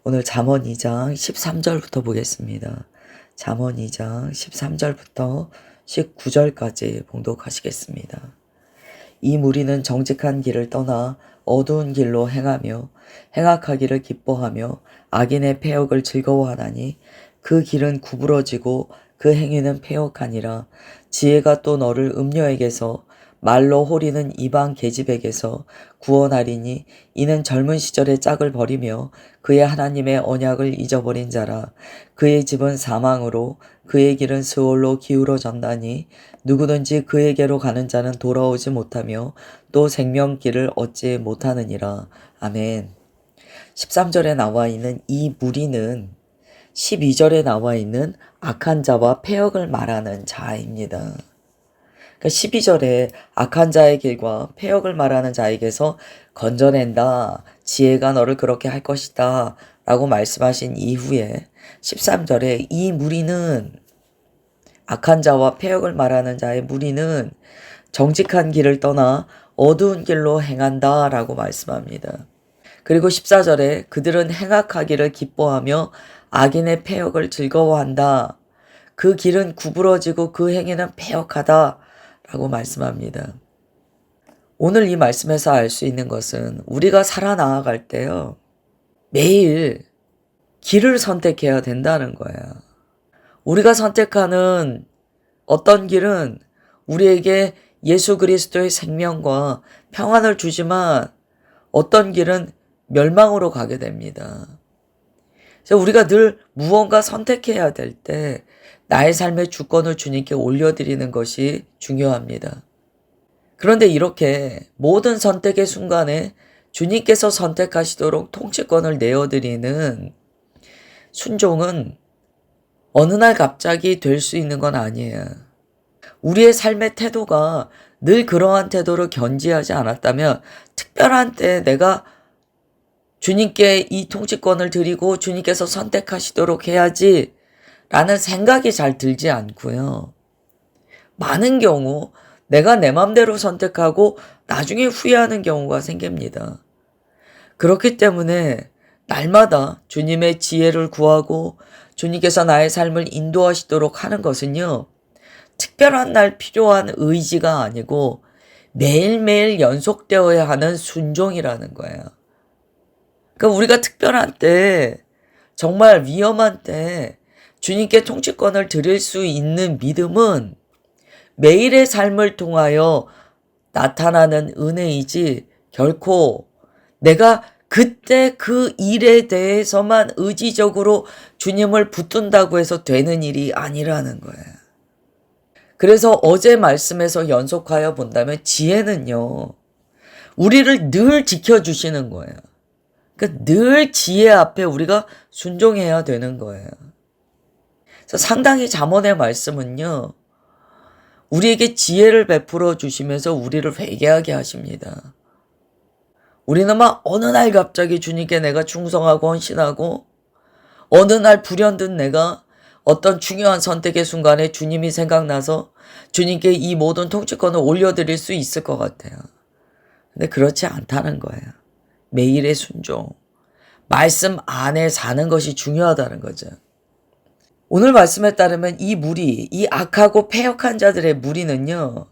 오늘 잠언 2장 13절부터 보겠습니다. 잠언 2장 13절부터 19절까지 봉독하시겠습니다. 이 무리는 정직한 길을 떠나 어두운 길로 행하며 행악하기를 기뻐하며 악인의 패역을 즐거워하나니 그 길은 구부러지고 그 행위는 패역하니라. 지혜가 또 너를 음녀에게서 말로 호리는 이방 계집에게서 구원하리니 이는 젊은 시절의 짝을 버리며 그의 하나님의 언약을 잊어버린 자라. 그의 집은 사망으로 그의 길은 스올로 기울어졌나니 누구든지 그에게로 가는 자는 돌아오지 못하며 또 생명길을 얻지 못하느니라. 아멘. 13절에 나와 있는 이 무리는 12절에 나와 있는 악한 자와 패역을 말하는 자입니다. 12절에 악한 자의 길과 패역을 말하는 자에게서 건져낸다. 지혜가 너를 그렇게 할 것이다. 라고 말씀하신 이후에 13절에 이 무리는 악한 자와 패역을 말하는 자의 무리는 정직한 길을 떠나 어두운 길로 행한다. 라고 말씀합니다. 그리고 14절에 그들은 행악하기를 기뻐하며 악인의 패역을 즐거워한다. 그 길은 구부러지고 그 행위는 패역하다. 라고 말씀합니다. 오늘 이 말씀에서 알 수 있는 것은 우리가 살아나아갈 때요. 매일 길을 선택해야 된다는 거예요. 우리가 선택하는 어떤 길은 우리에게 예수 그리스도의 생명과 평안을 주지만 어떤 길은 멸망으로 가게 됩니다. 그래서 우리가 늘 무언가 선택해야 될 때 나의 삶의 주권을 주님께 올려드리는 것이 중요합니다. 그런데 이렇게 모든 선택의 순간에 주님께서 선택하시도록 통치권을 내어드리는 순종은 어느 날 갑자기 될 수 있는 건 아니에요. 우리의 삶의 태도가 늘 그러한 태도를 견지하지 않았다면 특별한 때 내가 주님께 이 통치권을 드리고 주님께서 선택하시도록 해야지 라는 생각이 잘 들지 않고요. 많은 경우 내가 내 맘대로 선택하고 나중에 후회하는 경우가 생깁니다. 그렇기 때문에 날마다 주님의 지혜를 구하고 주님께서 나의 삶을 인도하시도록 하는 것은요. 특별한 날 필요한 의지가 아니고 매일매일 연속되어야 하는 순종이라는 거예요. 그러니까 우리가 특별한 때, 정말 위험한 때 주님께 통치권을 드릴 수 있는 믿음은 매일의 삶을 통하여 나타나는 은혜이지 결코 내가 그때 그 일에 대해서만 의지적으로 주님을 붙든다고 해서 되는 일이 아니라는 거예요. 그래서 어제 말씀에서 연속하여 본다면 지혜는요, 우리를 늘 지켜주시는 거예요. 그러니까 늘 지혜 앞에 우리가 순종해야 되는 거예요. 그래서 상당히 잠언의 말씀은요. 우리에게 지혜를 베풀어 주시면서 우리를 회개하게 하십니다. 우리는 막 어느 날 갑자기 주님께 내가 충성하고 헌신하고 어느 날 불현듯 내가 어떤 중요한 선택의 순간에 주님이 생각나서 주님께 이 모든 통치권을 올려드릴 수 있을 것 같아요. 근데 그렇지 않다는 거예요. 매일의 순종. 말씀 안에 사는 것이 중요하다는 거죠. 오늘 말씀에 따르면 이 무리, 이 악하고 패역한 자들의 무리는요.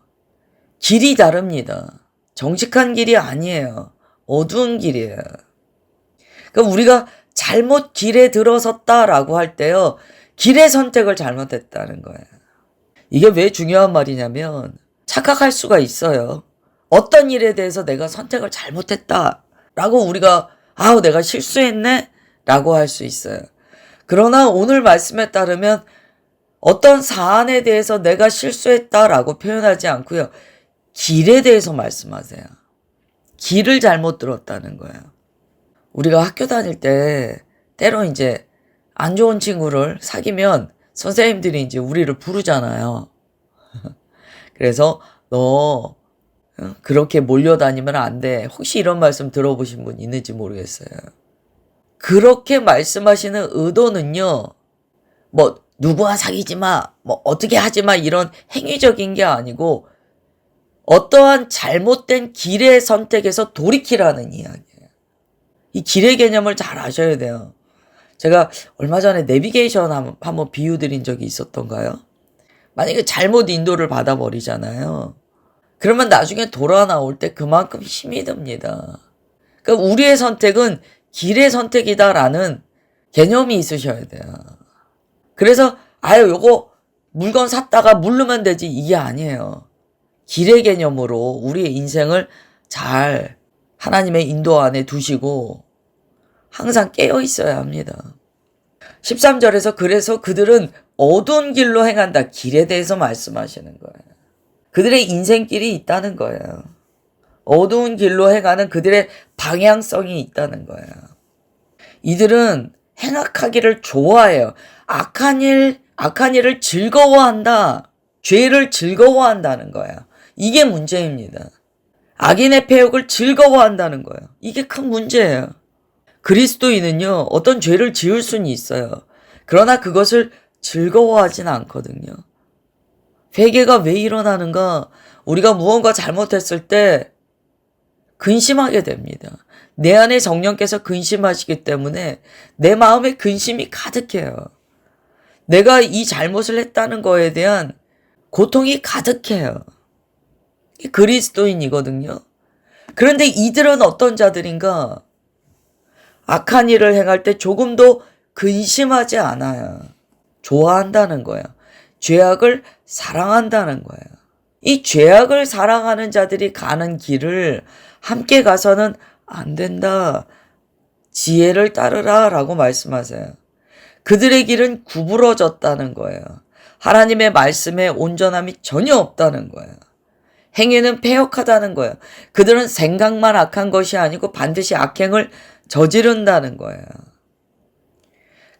길이 다릅니다. 정직한 길이 아니에요. 어두운 길이에요. 그러니까 우리가 잘못 길에 들어섰다라고 할 때요. 길의 선택을 잘못했다는 거예요. 이게 왜 중요한 말이냐면 착각할 수가 있어요. 어떤 일에 대해서 내가 선택을 잘못했다라고 우리가 내가 실수했네? 라고 할 수 있어요. 그러나 오늘 말씀에 따르면 어떤 사안에 대해서 내가 실수했다라고 표현하지 않고요. 길에 대해서 말씀하세요. 길을 잘못 들었다는 거예요. 우리가 학교 다닐 때 때로 이제 안 좋은 친구를 사귀면 선생님들이 이제 우리를 부르잖아요. 그래서 너 그렇게 몰려다니면 안 돼. 혹시 이런 말씀 들어보신 분 있는지 모르겠어요. 그렇게 말씀하시는 의도는요. 뭐 누구와 사귀지 마. 뭐 어떻게 하지 마. 이런 행위적인 게 아니고 어떠한 잘못된 길의 선택에서 돌이키라는 이야기예요. 이 길의 개념을 잘 아셔야 돼요. 제가 얼마 전에 내비게이션 한번 비유 드린 적이 있었던가요? 만약에 잘못 인도를 받아버리잖아요. 그러면 나중에 돌아 나올 때 그만큼 힘이 듭니다. 그러니까 우리의 선택은 길의 선택이다라는 개념이 있으셔야 돼요. 그래서 요거 물건 샀다가 물르면 되지 이게 아니에요. 길의 개념으로 우리의 인생을 잘 하나님의 인도 안에 두시고 항상 깨어 있어야 합니다. 13절에서 그래서 그들은 어두운 길로 행한다. 길에 대해서 말씀하시는 거예요. 그들의 인생길이 있다는 거예요. 어두운 길로 행하는 그들의 방향성이 있다는 거예요. 이들은 행악하기를 좋아해요. 악한 일을 즐거워한다. 죄를 즐거워한다는 거예요. 이게 문제입니다. 악인의 폐역을 즐거워한다는 거예요. 이게 큰 문제예요. 그리스도인은요, 어떤 죄를 지을 수는 있어요. 그러나 그것을 즐거워하진 않거든요. 회개가 왜 일어나는가? 우리가 무언가 잘못했을 때 근심하게 됩니다. 내 안에 성령께서 근심하시기 때문에 내 마음에 근심이 가득해요. 내가 이 잘못을 했다는 거에 대한 고통이 가득해요. 그리스도인이거든요. 그런데 이들은 어떤 자들인가? 악한 일을 행할 때 조금도 근심하지 않아요. 좋아한다는 거예요. 죄악을 사랑한다는 거예요. 이 죄악을 사랑하는 자들이 가는 길을 함께 가서는 안 된다. 지혜를 따르라 라고 말씀하세요. 그들의 길은 구부러졌다는 거예요. 하나님의 말씀에 온전함이 전혀 없다는 거예요. 행위는 패역하다는 거예요. 그들은 생각만 악한 것이 아니고 반드시 악행을 저지른다는 거예요.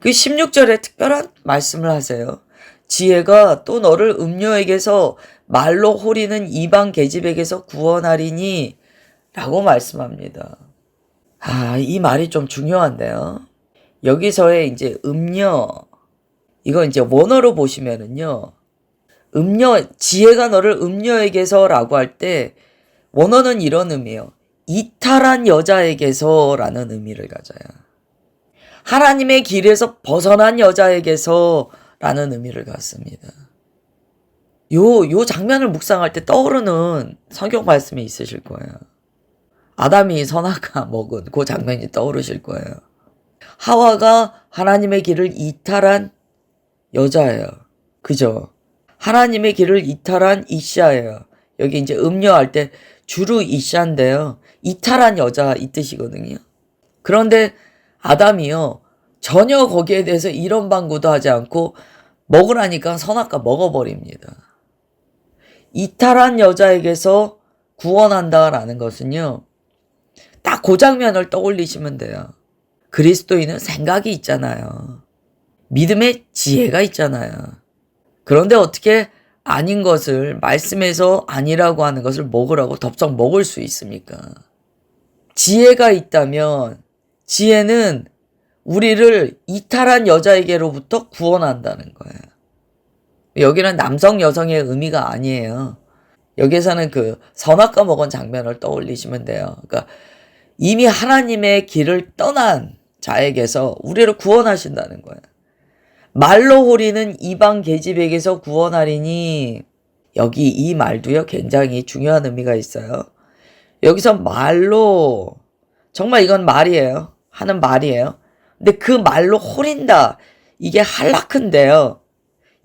그 16절에 특별한 말씀을 하세요. 지혜가 또 너를 음녀에게서 말로 호리는 이방 계집에게서 구원하리니 라고 말씀합니다. 이 말이 좀 중요한데요. 여기서의 이제 음녀, 이거 이제 원어로 보시면은요. 지혜가 너를 음녀에게서 라고 할 때 원어는 이런 의미예요. 이탈한 여자에게서 라는 의미를 가져요. 하나님의 길에서 벗어난 여자에게서 라는 의미를 갖습니다. 요 장면을 묵상할 때 떠오르는 성경 말씀이 있으실 거예요. 아담이 선악과 먹은 그 장면이 떠오르실 거예요. 하와가 하나님의 길을 이탈한 여자예요. 그죠? 하나님의 길을 이탈한 이샤예요. 여기 이제 음녀할 때 주로 이샤인데요. 이탈한 여자 이 뜻이거든요. 그런데 아담이요. 전혀 거기에 대해서 이런 방구도 하지 않고 먹으라니까 선악과 먹어버립니다. 이탈한 여자에게서 구원한다라는 것은요. 딱 그 장면을 떠올리시면 돼요. 그리스도인은 생각이 있잖아요. 믿음의 지혜가 있잖아요. 그런데 어떻게 아닌 것을 말씀에서 아니라고 하는 것을 먹으라고 덥석 먹을 수 있습니까? 지혜가 있다면 지혜는 우리를 이탈한 여자에게로부터 구원한다는 거예요. 여기는 남성 여성의 의미가 아니에요. 여기에서는 그 선악과 먹은 장면을 떠올리시면 돼요. 그러니까 이미 하나님의 길을 떠난 자에게서 우리를 구원하신다는 거예요. 말로 호리는 이방 계집에게서 구원하리니 여기 이 말도요 굉장히 중요한 의미가 있어요. 여기서 말로 정말 이건 말이에요. 하는 말이에요. 근데 그 말로 호린다. 이게 할라크인데요.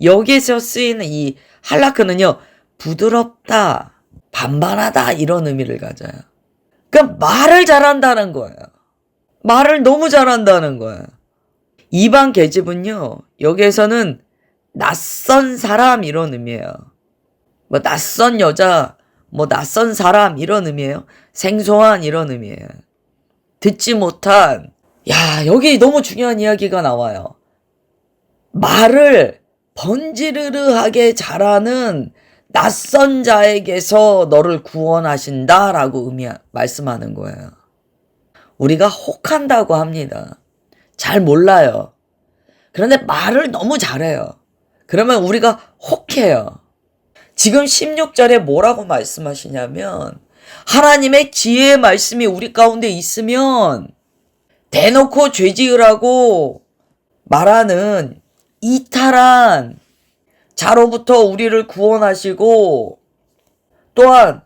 여기에서 쓰이는 이 할라크는요. 부드럽다, 반반하다 이런 의미를 가져요. 그러니까 말을 잘한다는 거예요. 말을 너무 잘한다는 거예요. 이방 계집은요. 여기에서는 낯선 사람 이런 의미예요. 뭐 낯선 여자, 뭐 낯선 사람 이런 의미예요. 생소한 이런 의미예요. 듣지 못한 여기 너무 중요한 이야기가 나와요. 말을 번지르르하게 잘하는 낯선 자에게서 너를 구원하신다라고 말씀하는 거예요. 우리가 혹한다고 합니다. 잘 몰라요. 그런데 말을 너무 잘해요. 그러면 우리가 혹해요. 지금 16절에 뭐라고 말씀하시냐면 하나님의 지혜의 말씀이 우리 가운데 있으면 대놓고 죄 지으라고 말하는 이탈한 자로부터 우리를 구원하시고, 또한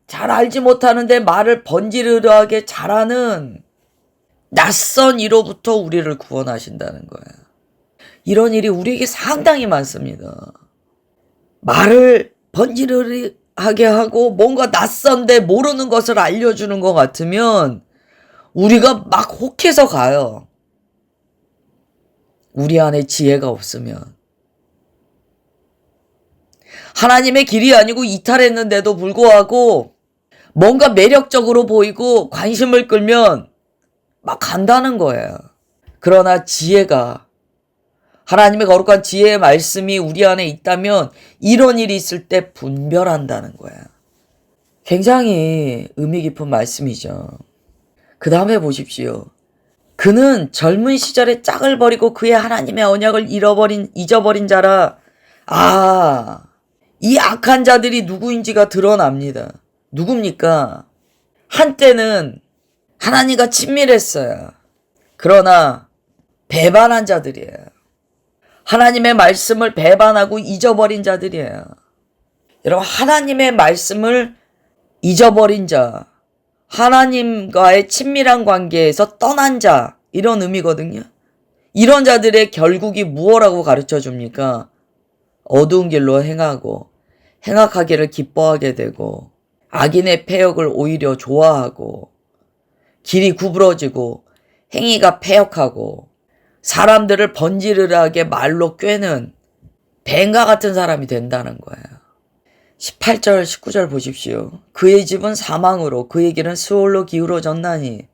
잘 알지 못하는데 말을 번지르르하게 잘하는 낯선 이로부터 우리를 구원하신다는 거예요. 이런 일이 우리에게 상당히 많습니다. 말을 번지르르하게 하고 뭔가 낯선데 모르는 것을 알려주는 것 같으면 우리가 막 혹해서 가요. 우리 안에 지혜가 없으면. 하나님의 길이 아니고 이탈했는데도 불구하고 뭔가 매력적으로 보이고 관심을 끌면 막 간다는 거예요. 그러나 지혜가, 하나님의 거룩한 지혜의 말씀이 우리 안에 있다면 이런 일이 있을 때 분별한다는 거예요. 굉장히 의미 깊은 말씀이죠. 그 다음에 보십시오. 그는 젊은 시절에 짝을 버리고 그의 하나님의 언약을 잊어버린 자라. 이 악한 자들이 누구인지가 드러납니다. 누굽니까? 한때는 하나님과 친밀했어요. 그러나 배반한 자들이에요. 하나님의 말씀을 배반하고 잊어버린 자들이에요. 여러분, 하나님의 말씀을 잊어버린 자, 하나님과의 친밀한 관계에서 떠난 자, 이런 의미거든요. 이런 자들의 결국이 무엇라고 가르쳐 줍니까? 어두운 길로 행악하기를 기뻐하게 되고, 악인의 패역을 오히려 좋아하고, 길이 구부러지고 행위가 패역하고 사람들을 번지르르하게 말로 꿰는 뱀과 같은 사람이 된다는 거예요. 18절 19절 보십시오. 그의 집은 사망으로 그의 길은 스올로 기울어졌나니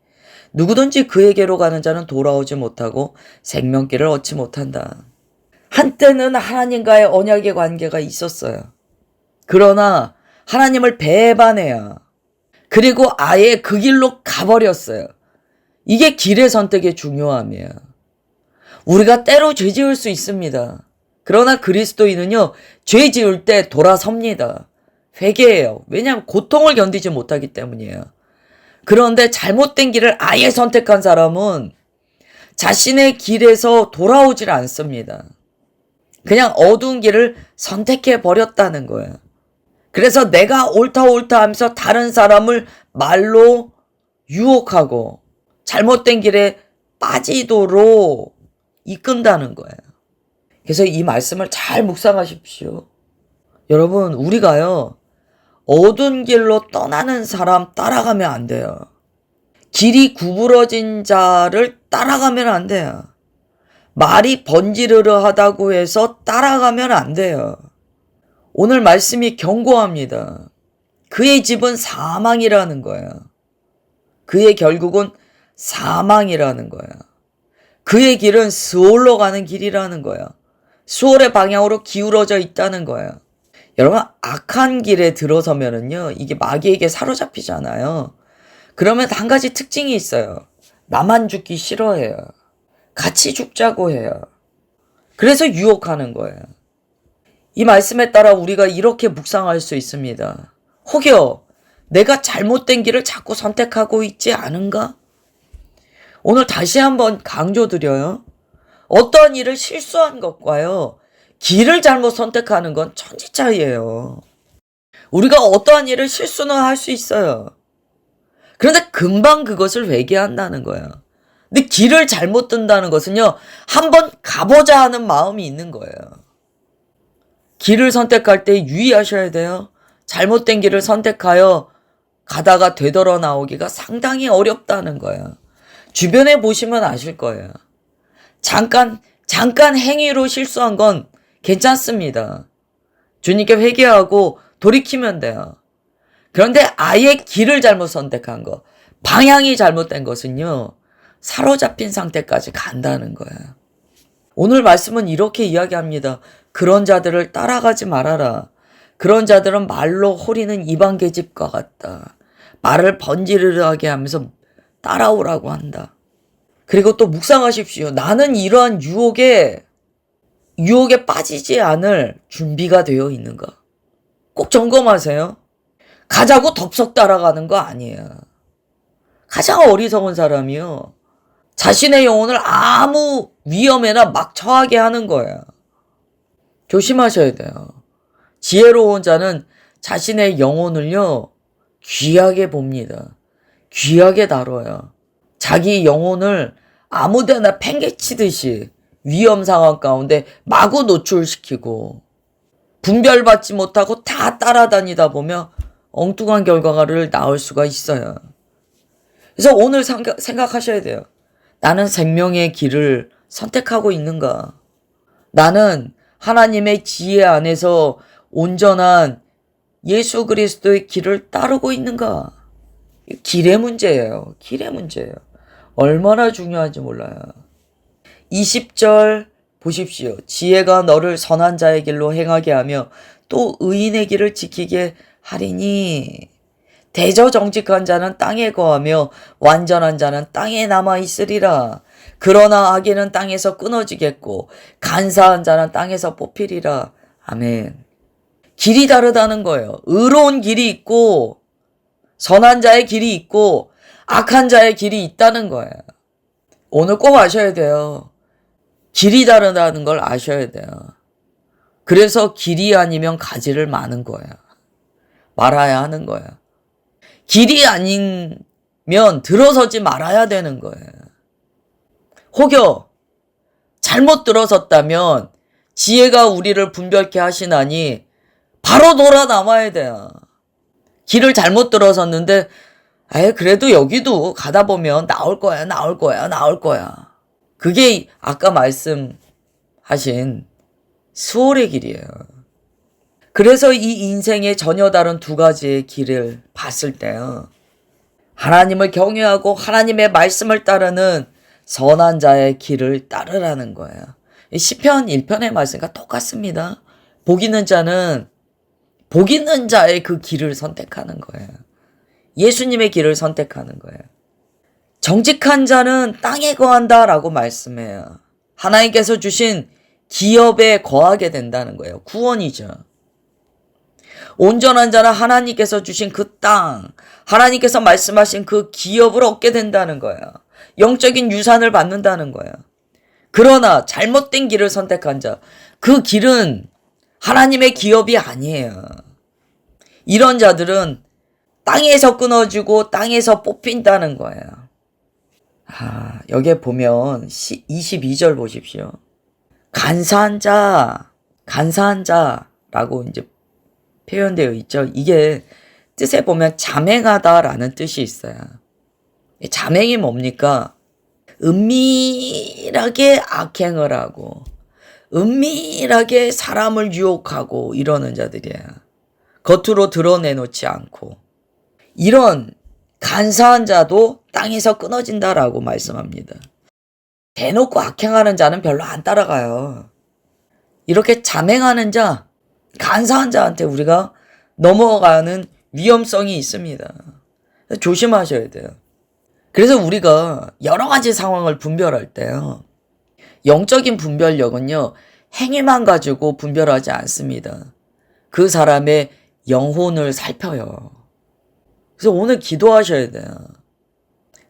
누구든지 그에게로 가는 자는 돌아오지 못하고 생명길을 얻지 못한다. 한때는 하나님과의 언약의 관계가 있었어요. 그러나 하나님을 배반해야, 그리고 아예 그 길로 가버렸어요. 이게 길의 선택의 중요함이에요. 우리가 때로 죄 지을 수 있습니다. 그러나 그리스도인은요, 죄 지을 때 돌아섭니다. 회개해요. 왜냐하면 고통을 견디지 못하기 때문이에요. 그런데 잘못된 길을 아예 선택한 사람은 자신의 길에서 돌아오질 않습니다. 그냥 어두운 길을 선택해 버렸다는 거예요. 그래서 내가 옳다 하면서 다른 사람을 말로 유혹하고 잘못된 길에 빠지도록 이끈다는 거예요. 그래서 이 말씀을 잘 묵상하십시오. 여러분, 우리가요, 어두운 길로 떠나는 사람 따라가면 안 돼요. 길이 구부러진 자를 따라가면 안 돼요. 말이 번지르르하다고 해서 따라가면 안 돼요. 오늘 말씀이 경고합니다. 그의 집은 사망이라는 거예요. 그의 결국은 사망이라는 거예요. 그의 길은 스올로 가는 길이라는 거예요. 스올의 방향으로 기울어져 있다는 거예요. 여러분, 악한 길에 들어서면은요, 이게 마귀에게 사로잡히잖아요. 그러면 한 가지 특징이 있어요. 나만 죽기 싫어해요. 같이 죽자고 해요. 그래서 유혹하는 거예요. 이 말씀에 따라 우리가 이렇게 묵상할 수 있습니다. 혹여 내가 잘못된 길을 자꾸 선택하고 있지 않은가? 오늘 다시 한번 강조드려요. 어떠한 일을 실수한 것과요, 길을 잘못 선택하는 건 천지 차이예요. 우리가 어떠한 일을 실수는 할 수 있어요. 그런데 금방 그것을 회개한다는 거예요. 근데 길을 잘못 든다는 것은요, 한번 가보자 하는 마음이 있는 거예요. 길을 선택할 때 유의하셔야 돼요. 잘못된 길을 선택하여 가다가 되돌아 나오기가 상당히 어렵다는 거예요. 주변에 보시면 아실 거예요. 잠깐 행위로 실수한 건 괜찮습니다. 주님께 회개하고 돌이키면 돼요. 그런데 아예 길을 잘못 선택한 거, 방향이 잘못된 것은요, 사로잡힌 상태까지 간다는 거예요. 오늘 말씀은 이렇게 이야기합니다. 그런 자들을 따라가지 말아라. 그런 자들은 말로 호리는 이방 계집과 같다. 말을 번지르르하게 하면서 따라오라고 한다. 그리고 또 묵상하십시오. 나는 이러한 유혹에 빠지지 않을 준비가 되어 있는가? 꼭 점검하세요. 가자고 덥석 따라가는 거 아니에요. 가장 어리석은 사람이요, 자신의 영혼을 아무 위험에나 막 처하게 하는 거예요. 조심하셔야 돼요. 지혜로운 자는 자신의 영혼을요, 귀하게 봅니다. 귀하게 다뤄요. 자기 영혼을 아무데나 팽개치듯이 위험 상황 가운데 마구 노출시키고 분별받지 못하고 다 따라다니다 보면 엉뚱한 결과를 낳을 수가 있어요. 그래서 오늘 생각하셔야 돼요. 나는 생명의 길을 선택하고 있는가? 나는 하나님의 지혜 안에서 온전한 예수 그리스도의 길을 따르고 있는가? 길의 문제예요. 길의 문제예요. 얼마나 중요한지 몰라요. 20절 보십시오. 지혜가 너를 선한 자의 길로 행하게 하며 또 의인의 길을 지키게 하리니 대저정직한 자는 땅에 거하며 완전한 자는 땅에 남아 있으리라. 그러나 악인은 땅에서 끊어지겠고 간사한 자는 땅에서 뽑히리라. 아멘. 길이 다르다는 거예요. 의로운 길이 있고 선한 자의 길이 있고 악한 자의 길이 있다는 거예요. 오늘 꼭 아셔야 돼요. 길이 다르다는 걸 아셔야 돼요. 그래서 길이 아니면 가지를 마는 거예요. 말아야 하는 거예요. 길이 아니면 들어서지 말아야 되는 거예요. 혹여 잘못 들어섰다면 지혜가 우리를 분별케 하시나니 바로 돌아 나와야 돼요. 길을 잘못 들어섰는데 그래도 여기도 가다 보면 나올 거야. 그게 아까 말씀하신 수월의 길이에요. 그래서 이 인생의 전혀 다른 두 가지의 길을 봤을 때요. 하나님을 경외하고 하나님의 말씀을 따르는 선한 자의 길을 따르라는 거예요. 시편 1편의 말씀과 똑같습니다. 복 있는 자는 복 있는 자의 그 길을 선택하는 거예요. 예수님의 길을 선택하는 거예요. 정직한 자는 땅에 거한다라고 말씀해요. 하나님께서 주신 기업에 거하게 된다는 거예요. 구원이죠. 온전한 자는 하나님께서 주신 그 땅, 하나님께서 말씀하신 그 기업을 얻게 된다는 거예요. 영적인 유산을 받는다는 거예요. 그러나 잘못된 길을 선택한 자, 그 길은 하나님의 기업이 아니에요. 이런 자들은 땅에서 끊어지고 땅에서 뽑힌다는 거예요. 여기에 보면 22절 보십시오. 간사한 자라고 이제 표현되어 있죠. 이게 뜻에 보면 자맹하다라는 뜻이 있어요. 자맹이 뭡니까? 은밀하게 악행을 하고 은밀하게 사람을 유혹하고 이러는 자들이에요. 겉으로 드러내놓지 않고. 이런 간사한 자도 땅에서 끊어진다라고 말씀합니다. 대놓고 악행하는 자는 별로 안 따라가요. 이렇게 자맹하는 자, 간사한 자한테 우리가 넘어가는 위험성이 있습니다. 조심하셔야 돼요. 그래서 우리가 여러 가지 상황을 분별할 때요. 영적인 분별력은요. 행위만 가지고 분별하지 않습니다. 그 사람의 영혼을 살펴요. 그래서 오늘 기도하셔야 돼요.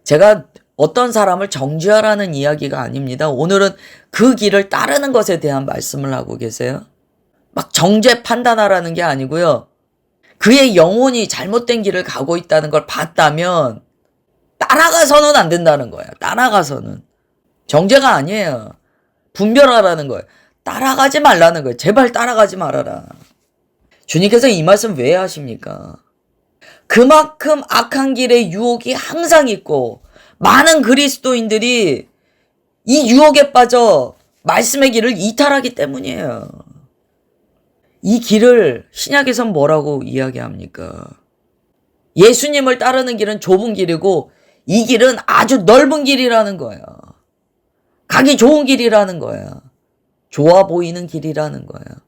제가 어떤 사람을 정죄하라는 이야기가 아닙니다. 오늘은 그 길을 따르는 것에 대한 말씀을 하고 계세요. 막 정죄 판단하라는 게 아니고요. 그의 영혼이 잘못된 길을 가고 있다는 걸 봤다면 따라가서는 안 된다는 거예요. 따라가서는. 정죄가 아니에요. 분별하라는 거예요. 따라가지 말라는 거예요. 제발 따라가지 말아라. 주님께서 이 말씀 왜 하십니까? 그만큼 악한 길의 유혹이 항상 있고 많은 그리스도인들이 이 유혹에 빠져 말씀의 길을 이탈하기 때문이에요. 이 길을 신약에선 뭐라고 이야기합니까? 예수님을 따르는 길은 좁은 길이고 이 길은 아주 넓은 길이라는 거예요. 가기 좋은 길이라는 거예요. 좋아 보이는 길이라는 거예요.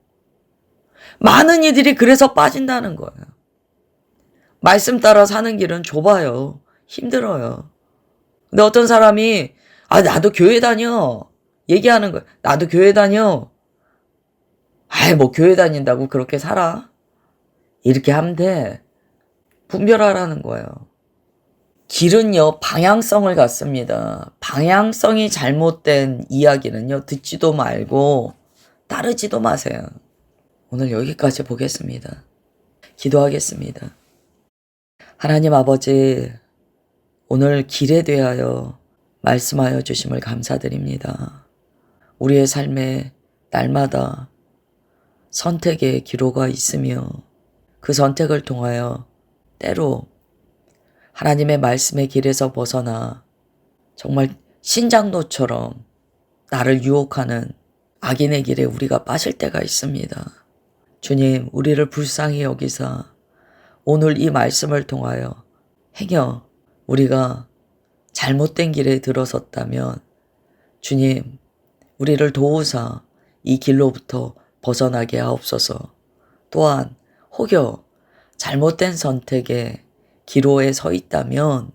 많은 이들이 그래서 빠진다는 거예요. 말씀 따라 사는 길은 좁아요. 힘들어요. 근데 어떤 사람이 나도 교회 다녀 얘기하는 거예요. 나도 교회 다녀. 뭐 교회 다닌다고 그렇게 살아? 이렇게 하면 돼. 분별하라는 거예요. 길은요, 방향성을 갖습니다. 방향성이 잘못된 이야기는요, 듣지도 말고 따르지도 마세요. 오늘 여기까지 보겠습니다. 기도하겠습니다. 하나님 아버지, 오늘 길에 대하여 말씀하여 주심을 감사드립니다. 우리의 삶에 날마다 선택의 기로가 있으며 그 선택을 통하여 때로 하나님의 말씀의 길에서 벗어나 정말 신장로처럼 나를 유혹하는 악인의 길에 우리가 빠질 때가 있습니다. 주님, 우리를 불쌍히 여기사 오늘 이 말씀을 통하여 행여 우리가 잘못된 길에 들어섰다면 주님, 우리를 도우사 이 길로부터 벗어나게 하옵소서. 또한 혹여 잘못된 선택의 기로에 서 있다면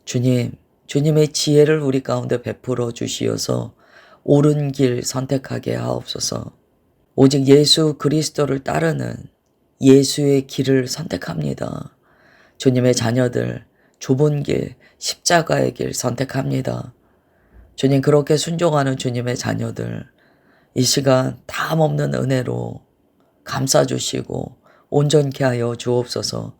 주님, 주님의 지혜를 우리 가운데 베풀어 주시어서 옳은 길 선택하게 하옵소서. 오직 예수 그리스도를 따르는 예수의 길을 선택합니다. 주님의 자녀들 좁은 길, 십자가의 길 선택합니다. 주님, 그렇게 순종하는 주님의 자녀들 이 시간 담 없는 은혜로 감싸주시고 온전케 하여 주옵소서.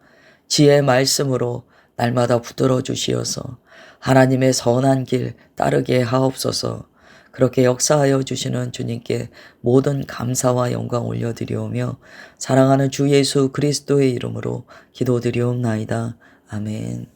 지혜의 말씀으로 날마다 붙들어 주시어서 하나님의 선한 길 따르게 하옵소서. 그렇게 역사하여 주시는 주님께 모든 감사와 영광 올려드리오며 사랑하는 주 예수 그리스도의 이름으로 기도드리옵나이다. 아멘.